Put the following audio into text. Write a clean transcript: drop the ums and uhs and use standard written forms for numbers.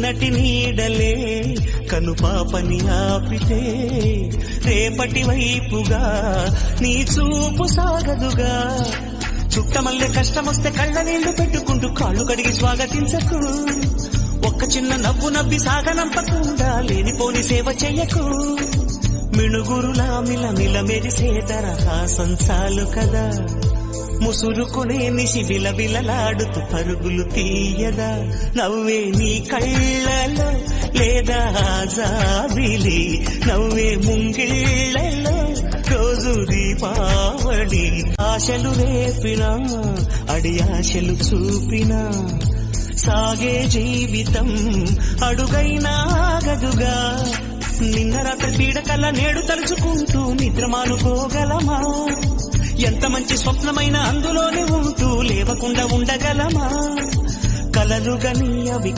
నిన్నటి నీడలే కనుపాపని ఆపితే రేపటి వైపుగా నీ చూపు సాగదుగా. చుట్టమల్లె కష్టమొస్తే కళ్ళ నీళ్లు పెట్టుకుంటూ కాళ్ళు కడిగి స్వాగతించకు. ఒక్క చిన్న నవ్వు నవ్వి సాగనంపకుండా లేనిపోని సేవ చెయ్యకు. మిణుగురులా మిలమిల మెరిసే తరహాసం చాలు కదా. ముసురుకునే నిశి బిలబిలలాడుతూ పరుగులు తీయదా. నవ్వే నీ కళ్ళలో లేదా జాబిలి, నవ్వే ముంగిళ్ళలో రోజు దీపావళి. ఆశలు రేపినా అడి ఆశలు చూపినా సాగే జీవితం అడుగైనా ఆగదుగా. నిన్న రాత్రి పీడకల నేడు తలుచుకుంటూ నిద్రమానుకోగలమా? ఎంత మంచి స్వప్నమైన అందులోనే ఉంటూ లేవకుండా ఉండగలమా? కలలుగని అవి